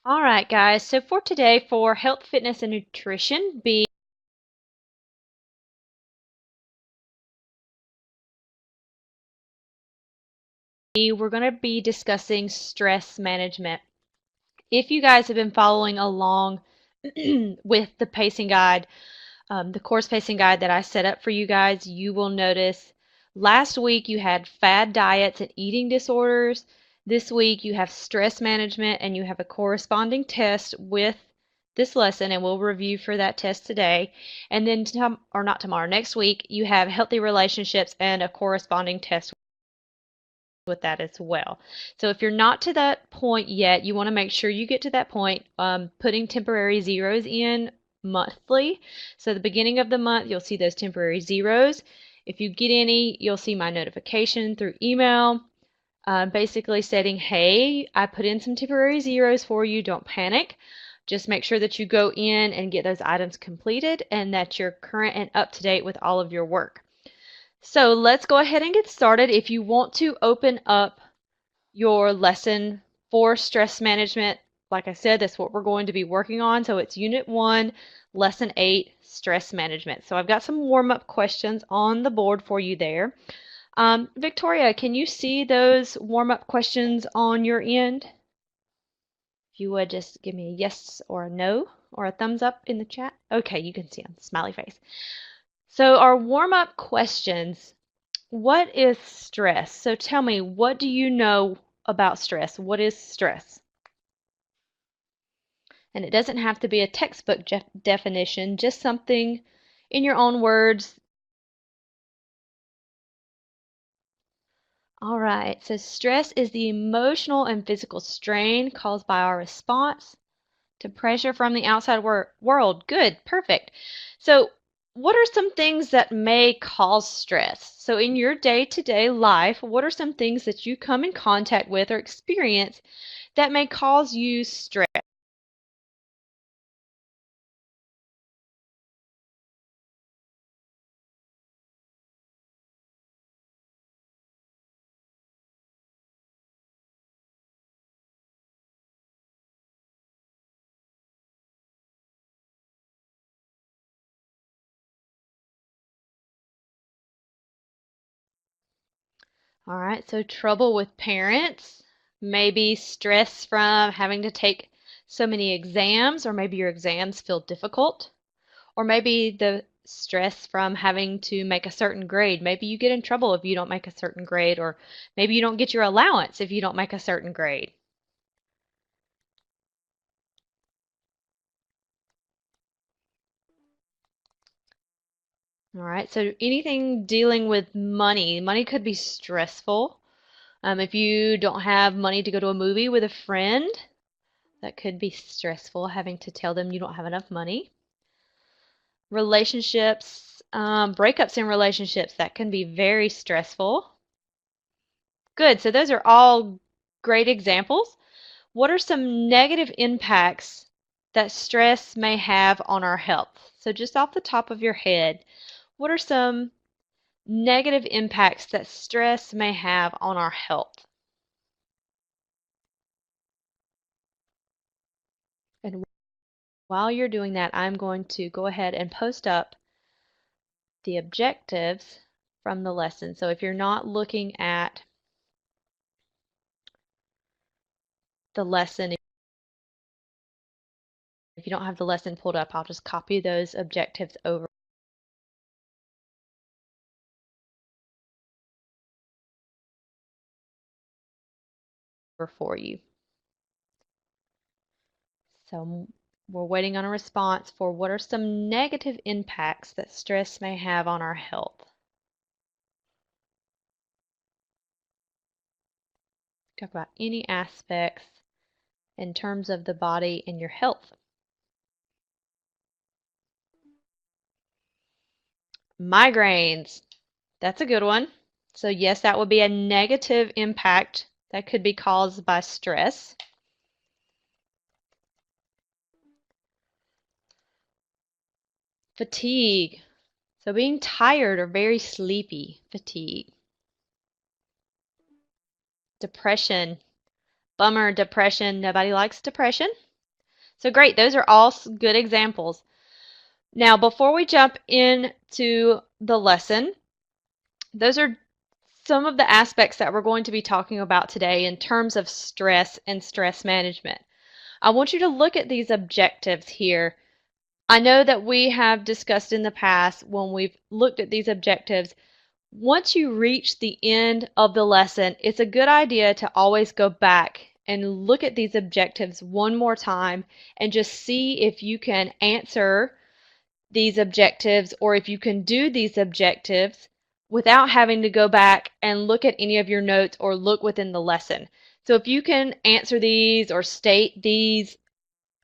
All right, guys. So for today, for health, fitness, and nutrition, we're going to be discussing stress management. If you guys have been following along with the pacing guide, the course pacing guide that I set up for you guys, you will notice last week you had fad diets and eating disorders. This week you have stress management and you have a corresponding test with this lesson, and we'll review for that test today. And then, or not tomorrow, next week you have healthy relationships and a corresponding test with that as well. So if you're not to that point yet, you want to make sure you get to that point, putting temporary zeros in monthly. So the beginning of the month, you'll see those temporary zeros. If you get any, you'll see my notification through email, basically stating, hey, I put in some temporary zeros for you. Don't panic. Just make sure that you go in and get those items completed and that you're current and up to date with all of your work. So let's go ahead and get started. If you want to open up your lesson for stress management, like I said, that's what we're going to be working on. So it's Unit 1, Lesson 8, Stress Management. So I've got some warm-up questions on the board for you there. Victoria, can you see those warm-up questions on your end? If you would just give me a yes or a no or a thumbs up in the chat. Okay, you can see them, smiley face. So our warm-up questions, what is stress? So tell me, what do you know about stress? What is stress? And it doesn't have to be a textbook definition, just something in your own words. All right, so stress is the emotional and physical strain caused by our response to pressure from the outside world. Good, perfect. So what are some things that may cause stress? So in your day-to-day life, what are some things that you come in contact with or experience that may cause you stress? All right, so trouble with parents, maybe stress from having to take so many exams, or maybe your exams feel difficult, or maybe the stress from having to make a certain grade. Maybe you get in trouble if you don't make a certain grade, or maybe you don't get your allowance if you don't make a certain grade. All right, so anything dealing with money. Money could be stressful. If you don't have money to go to a movie with a friend, that could be stressful, having to tell them you don't have enough money. Relationships, breakups in relationships, that can be very stressful. Good, so those are all great examples. What are some negative impacts that stress may have on our health? So just off the top of your head, what are some negative impacts that stress may have on our health? And while you're doing that, I'm going to go ahead and post up the objectives from the lesson. So if you're not looking at the lesson, if you don't have the lesson pulled up, I'll just copy those objectives over for you. So we're waiting on a response for what are some negative impacts that stress may have on our health. Talk about any aspects in terms of the body and your health. Migraines, that's a good one. So yes, that would be a negative impact that could be caused by stress. Fatigue, so being tired or very sleepy, fatigue. Depression, bummer, depression, nobody likes depression. So great, those are all good examples. Now, before we jump into the lesson, those are some of the aspects that we're going to be talking about today in terms of stress and stress management. I want you to look at these objectives here. I know that we have discussed in the past when we've looked at these objectives, once you reach the end of the lesson, it's a good idea to always go back and look at these objectives one more time and just see if you can answer these objectives or if you can do these objectives without having to go back and look at any of your notes or look within the lesson. So if you can answer these or state these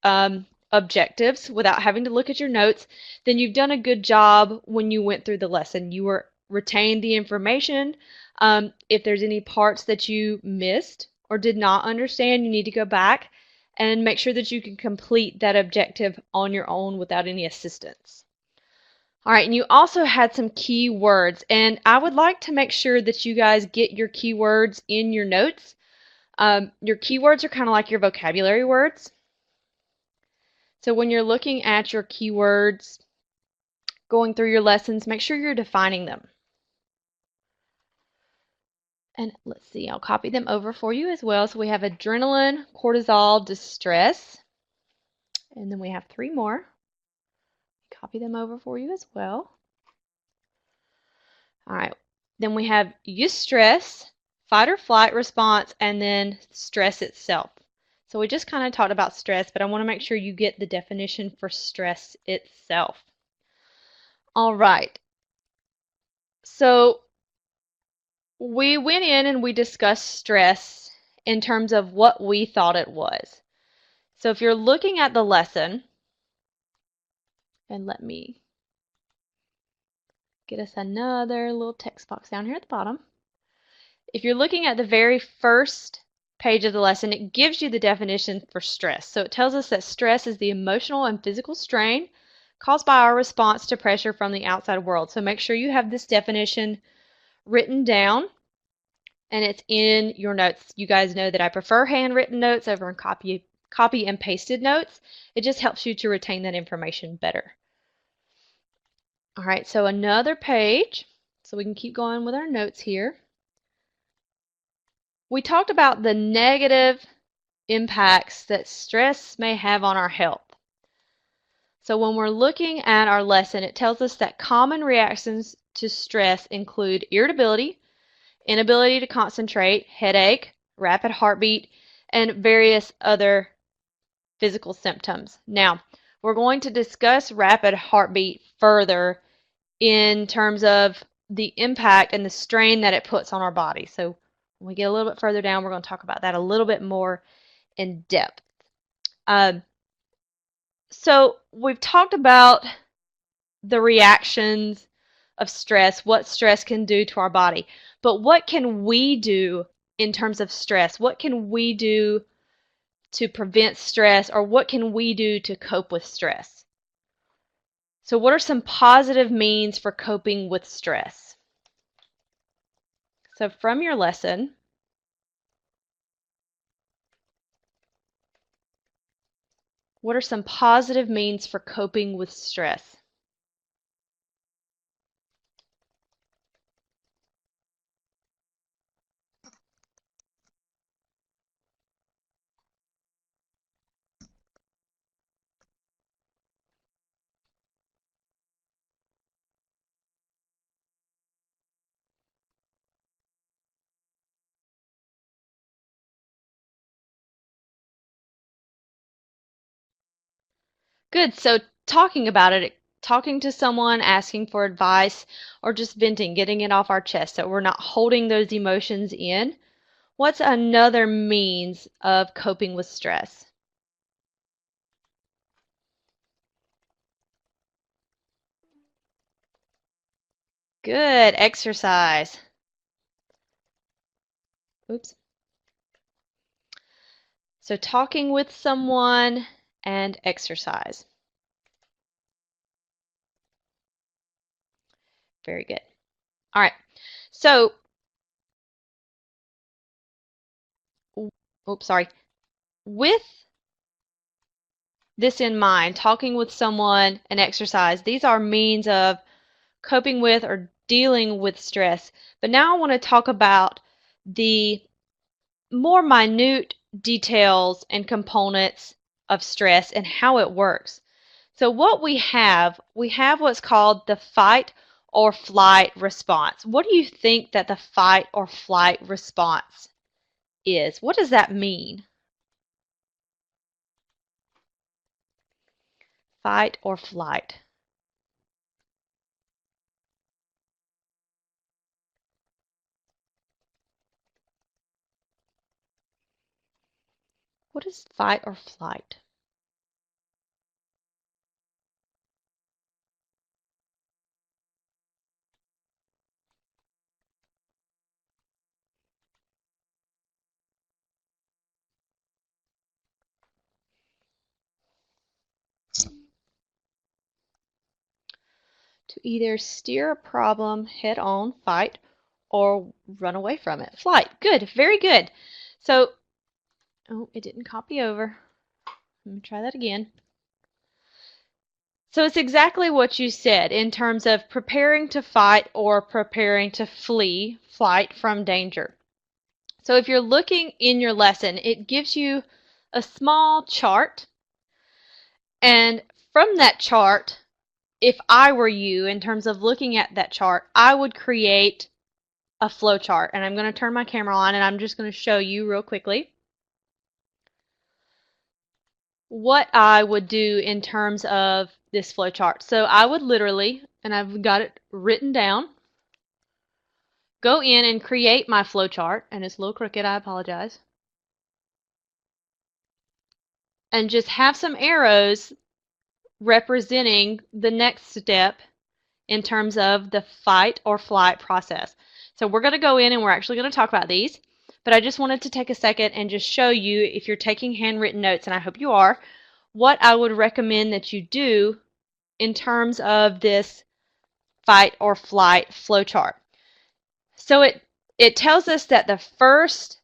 objectives without having to look at your notes, then you've done a good job when you went through the lesson. You were retained the information. If there's any parts that you missed or did not understand, you need to go back and make sure that you can complete that objective on your own without any assistance. All right, and you also had some key words, and I would like to make sure that you guys get your keywords in your notes. Your keywords are kind of like your vocabulary words. So when you're looking at your keywords, going through your lessons, make sure you're defining them. And let's see, I'll copy them over for you as well. So we have adrenaline, cortisol, distress, and then we have 3 more. Copy them over for you as well. All right, then we have eustress, fight or flight response, and then stress itself. So we just kind of talked about stress, but I want to make sure you get the definition for stress itself. All right. So we went in and we discussed stress in terms of what we thought it was. So if you're looking at the lesson, and let me get us another little text box down here at the bottom. If you're looking at the very first page of the lesson, it gives you the definition for stress. So it tells us that stress is the emotional and physical strain caused by our response to pressure from the outside world. So make sure you have this definition written down and it's in your notes. You guys know that I prefer handwritten notes over in copy and pasted notes. It just helps you to retain that information better. All right, so another page, so we can keep going with our notes here. We talked about the negative impacts that stress may have on our health. So when we're looking at our lesson, it tells us that common reactions to stress include irritability, inability to concentrate, headache, rapid heartbeat, and various other physical symptoms. Now, we're going to discuss rapid heartbeat further in terms of the impact and the strain that it puts on our body. So when we get a little bit further down, we're going to talk about that a little bit more in depth. So we've talked about the reactions of stress, what stress can do to our body. But what can we do in terms of stress? What can we do to prevent stress, or what can we do to cope with stress? So what are some positive means for coping with stress? So from your lesson, what are some positive means for coping with stress? Good. So talking about it, talking to someone, asking for advice, or just venting, getting it off our chest so we're not holding those emotions in. What's another means of coping with stress? Good. Exercise. Oops. So talking with someone and exercise. Very good. All right. So, oops, sorry. With this in mind, talking with someone and exercise, these are means of coping with or dealing with stress. But now I want to talk about the more minute details and components of stress and how it works. So what we have what's called the fight or flight response. What do you think that the fight or flight response is? What does that mean? Fight or flight. What is fight or flight? To either steer a problem head on, fight, or run away from it. Flight. Good. Very good. So, oh, it didn't copy over. Let me try that again. So it's exactly what you said in terms of preparing to fight or preparing to flight from danger. So if you're looking in your lesson, it gives you a small chart. And from that chart, if I were you, in terms of looking at that chart, I would create a flow chart. And I'm going to turn my camera on and I'm just going to show you real quickly what I would do in terms of this flow chart. So I would literally, and I've got it written down, go in and create my flow chart. And it's a little crooked, I apologize. And just have some arrows representing the next step in terms of the fight or flight process. So we're going to go in and we're actually going to talk about these, but I just wanted to take a second and just show you, if you're taking handwritten notes, and I hope you are, what I would recommend that you do in terms of this fight or flight flowchart. So it tells us that the first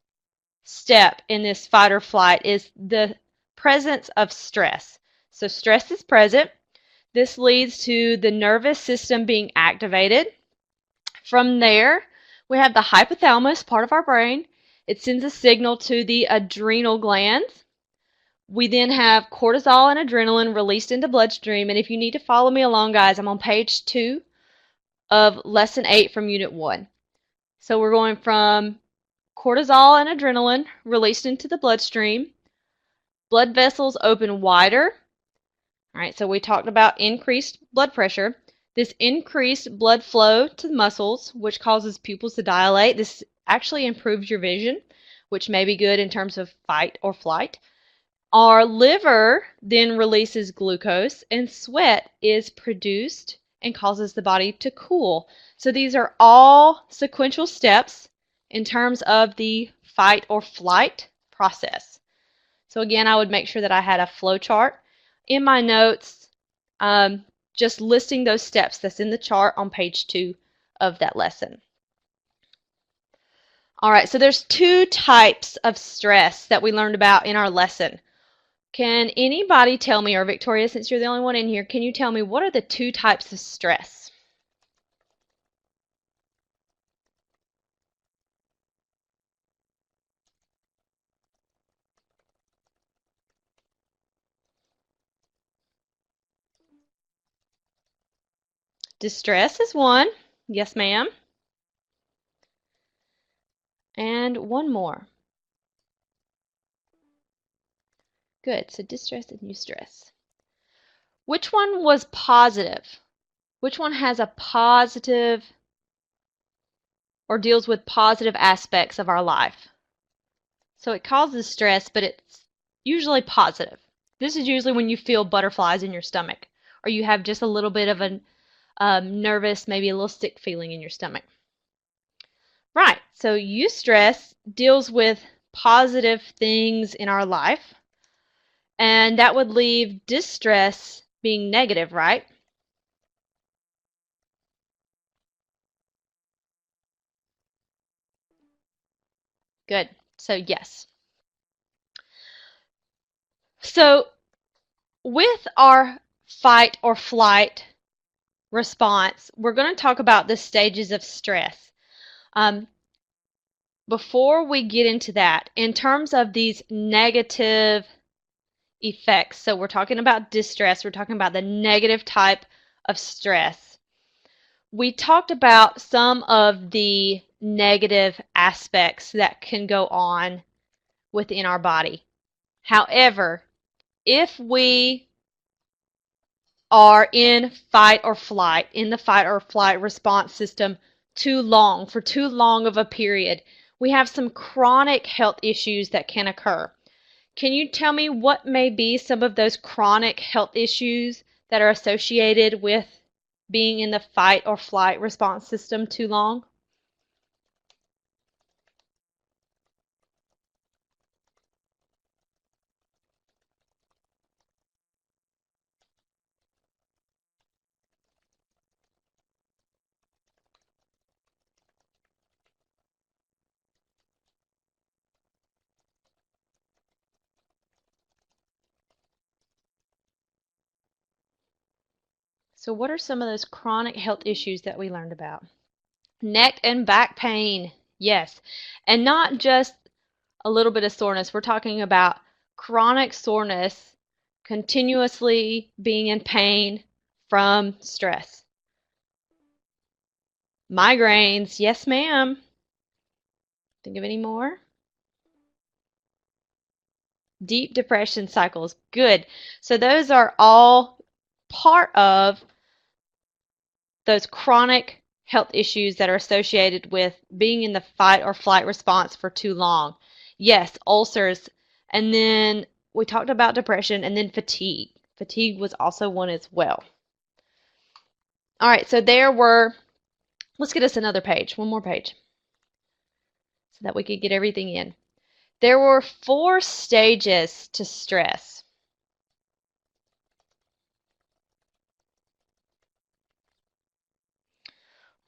step in this fight or flight is the presence of stress. So stress is present. This leads to the nervous system being activated. From there, we have the hypothalamus, part of our brain. It sends a signal to the adrenal glands. We then have cortisol and adrenaline released into bloodstream. And if you need to follow me along, guys, I'm on page 2 of lesson 8 from unit 1. So we're going from cortisol and adrenaline released into the bloodstream. Blood vessels open wider. All right, so we talked about increased blood pressure. This increased blood flow to the muscles, which causes pupils to dilate. This actually improves your vision, which may be good in terms of fight or flight. Our liver then releases glucose, and sweat is produced and causes the body to cool. So these are all sequential steps in terms of the fight or flight process. So again, I would make sure that I had a flow chart in my notes, just listing those steps that's in the chart on page 2 of that lesson. All right, so there's 2 types of stress that we learned about in our lesson. Can anybody tell me, or Victoria, since you're the only one in here, can you tell me what are the 2 types of stress? Distress is one. Yes, ma'am. And one more. Good. So distress and eustress. Which one was positive? Which one has a positive or deals with positive aspects of our life? So it causes stress, but it's usually positive. This is usually when you feel butterflies in your stomach, or you have just a little bit of a nervous, maybe a little sick feeling in your stomach. Right, so eustress deals with positive things in our life, and that would leave distress being negative, right? Good, so yes. So with our fight or flight response, we're going to talk about the stages of stress. Before we get into that, in terms of these negative effects, so we're talking about distress, we're talking about the negative type of stress. We talked about some of the negative aspects that can go on within our body. However, if we are in fight or flight, in the fight or flight response system for too long of a period, we have some chronic health issues that can occur. Can you tell me what may be some of those chronic health issues that are associated with being in the fight or flight response system too long? So what are some of those chronic health issues that we learned about? Neck and back pain, yes. And not just a little bit of soreness. We're talking about chronic soreness, continuously being in pain from stress. Migraines, yes, ma'am. Think of any more? Deep depression cycles, good. So those are all part of those chronic health issues that are associated with being in the fight or flight response for too long. Yes, ulcers, and then we talked about depression, and then fatigue. Fatigue was also one as well. All right, so let's get us another page, one more page, so that we could get everything in. There were 4 stages to stress.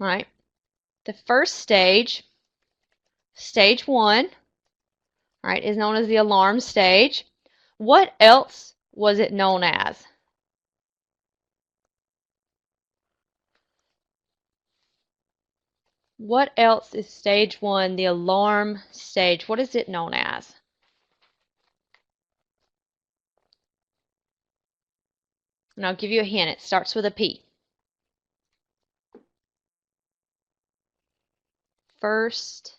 All right, the first stage, stage 1, all right, is known as the alarm stage. What else was it known as? What else is stage 1, the alarm stage? What is it known as? And I'll give you a hint. It starts with a P. First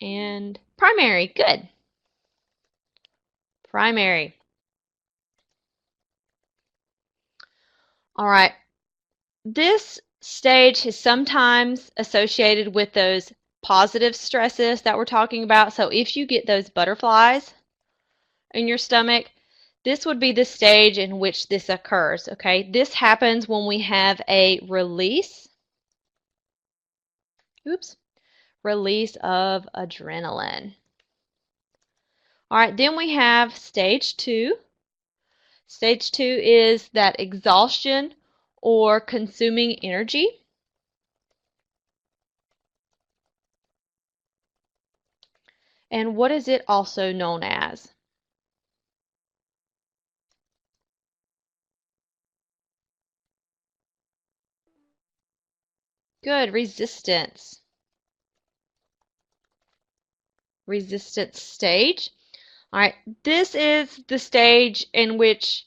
and primary. Good. Primary. All right. This stage is sometimes associated with those positive stresses that we're talking about. So if you get those butterflies in your stomach, this would be the stage in which this occurs, okay? This happens when we have a release, release of adrenaline. All right, then we have stage 2. Stage 2 is that exhaustion or consuming energy. And what is it also known as? Good, resistance. Resistance stage. All right, this is the stage in which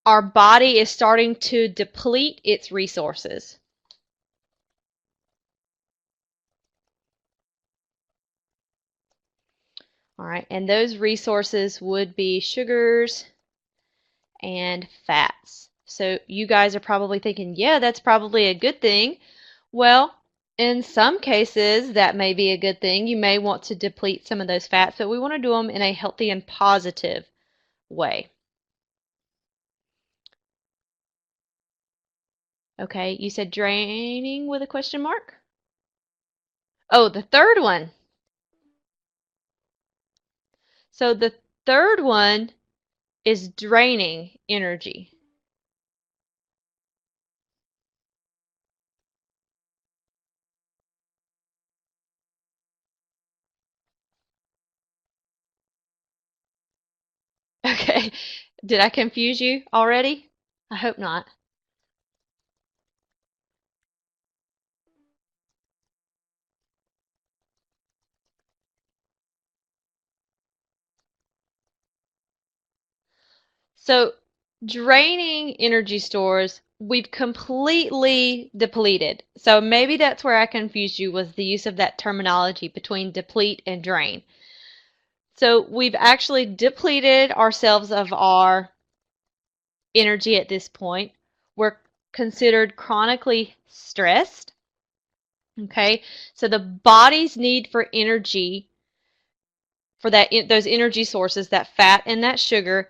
our body is starting to deplete its resources. All right, and those resources would be sugars and fats. So you guys are probably thinking, yeah, that's probably a good thing. Well, in some cases, that may be a good thing. You may want to deplete some of those fats, but we want to do them in a healthy and positive way. Okay, you said draining with a question mark? Oh, the third one. So the third one is draining energy. Okay, Did I confuse you already? I hope not. So, draining energy stores, we've completely depleted. So maybe that's where I confused you, was the use of that terminology between deplete and drain. So we've actually depleted ourselves of our energy at this point. We're considered chronically stressed. Okay, so the body's need for energy, for those energy sources, that fat and that sugar,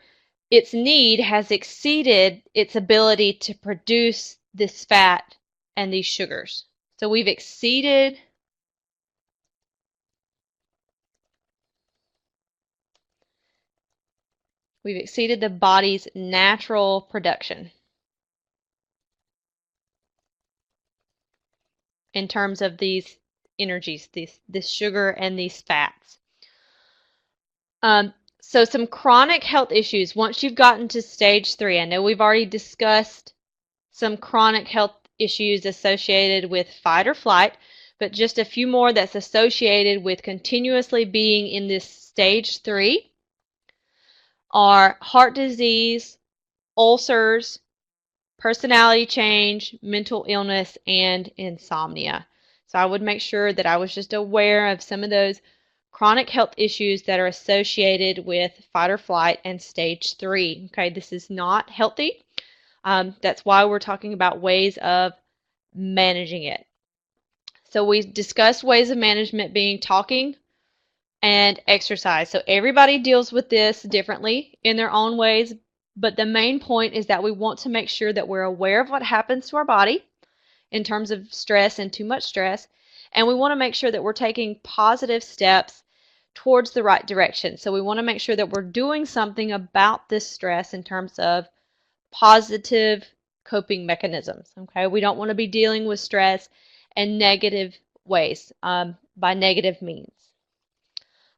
its need has exceeded its ability to produce this fat and these sugars. So we've exceeded the body's natural production in terms of these energies, this sugar and these fats. So some chronic health issues, once you've gotten to stage 3, I know we've already discussed some chronic health issues associated with fight or flight, but just a few more that's associated with continuously being in this stage 3 are heart disease, ulcers, personality change, mental illness, and insomnia. So I would make sure that I was just aware of some of those chronic health issues that are associated with fight or flight and stage 3. Okay, this is not healthy. That's why we're talking about ways of managing it. So we discussed ways of management being talking and exercise. So everybody deals with this differently in their own ways, but the main point is that we want to make sure that we're aware of what happens to our body in terms of stress and too much stress, and we want to make sure that we're taking positive steps towards the right direction. So we want to make sure that we're doing something about this stress in terms of positive coping mechanisms. Okay, we don't want to be dealing with stress in negative ways, by negative means.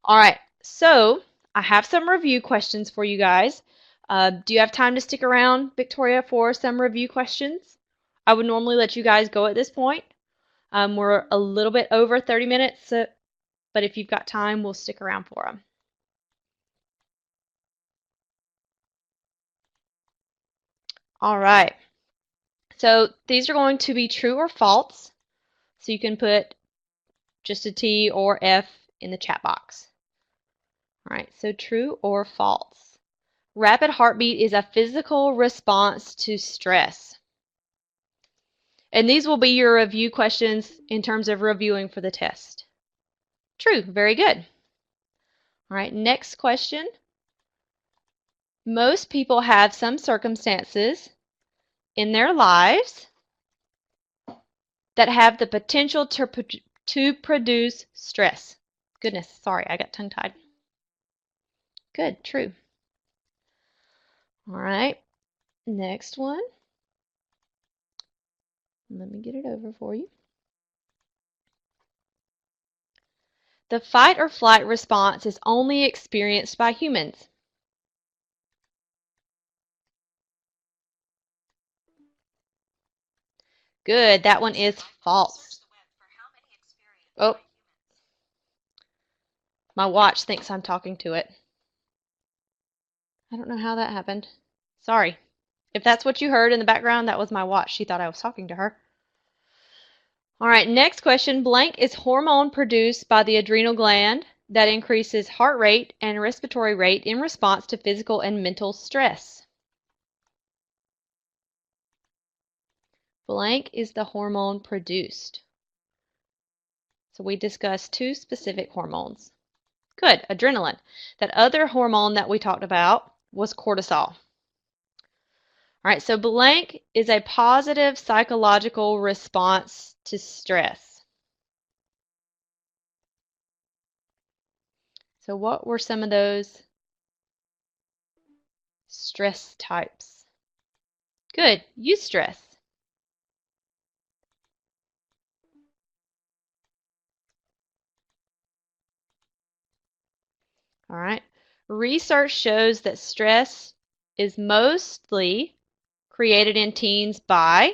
All right, so I have some review questions for you guys. Do you have time to stick around, Victoria, for some review questions? I would normally let you guys go at this point. We're a little bit over 30 minutes, but if you've got time, we'll stick around for them. All right, so these are going to be true or false. So you can put just a T or F in the chat box. All right, so true or false. Rapid heartbeat is a physical response to stress. And these will be your review questions in terms of reviewing for the test. True, very good. All right, next question. Most people have some circumstances in their lives that have the potential to produce stress. Goodness, sorry, I got tongue-tied. Good, true. All right, next one. Let me get it over for you. The fight or flight response is only experienced by humans. Good, that one is false. Oh, my watch thinks I'm talking to it. I don't know how that happened. Sorry. If that's what you heard in the background, that was my watch. She thought I was talking to her. All right, next question. Blank is hormone produced by the adrenal gland that increases heart rate and respiratory rate in response to physical and mental stress. Blank is the hormone produced. So we discussed 2 specific hormones. Good, adrenaline. That other hormone that we talked about was cortisol. All right, so blank is a positive psychological response to stress. So what were some of those stress types? Good, eustress. All right. Research shows that stress is mostly created in teens by.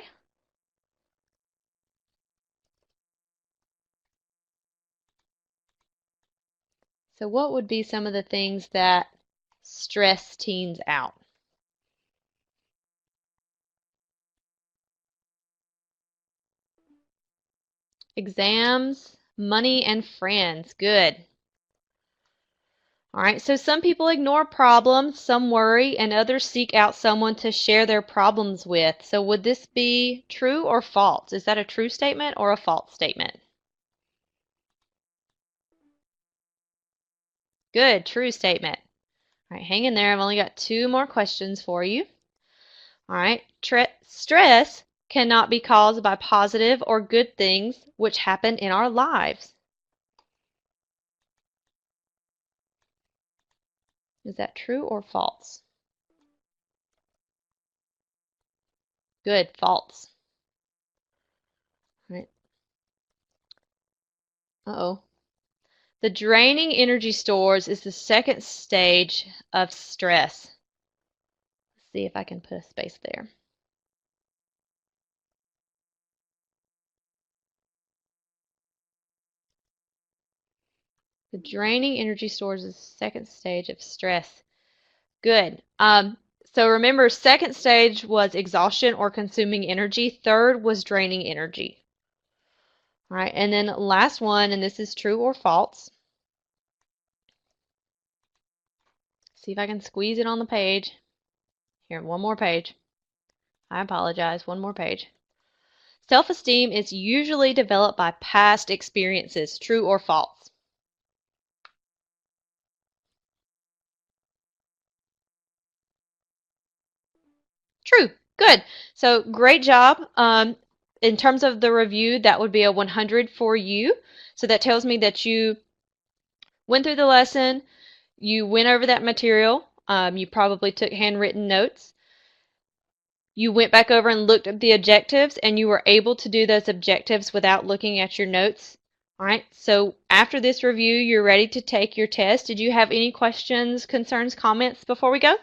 So what would be some of the things that stress teens out? Exams, money, and friends. Good. All right, so some people ignore problems, some worry, and others seek out someone to share their problems with. So would this be true or false? Is that a true statement or a false statement? Good, true statement. All right, hang in there. I've only got two more questions for you. All right, stress cannot be caused by positive or good things which happen in our lives. Is that true or false? Good, false. All right. Uh-oh. The draining energy stores is the second stage of stress. Let's see if I can put a space there. The draining energy stores is the second stage of stress. Good. So remember, second stage was exhaustion or consuming energy. Third was draining energy. All right, and then last one, and this is true or false. See if I can squeeze it on the page. Here, one more page. I apologize, one more page. Self-esteem is usually developed by past experiences. True or false? True. Good. So great job. In terms of the review, that would be a 100 for you. So that tells me that you went through the lesson, you went over that material, you probably took handwritten notes, you went back over and looked at the objectives, and you were able to do those objectives without looking at your notes. All right, so after this review, you're ready to take your test. Did you have any questions, concerns, comments before we go?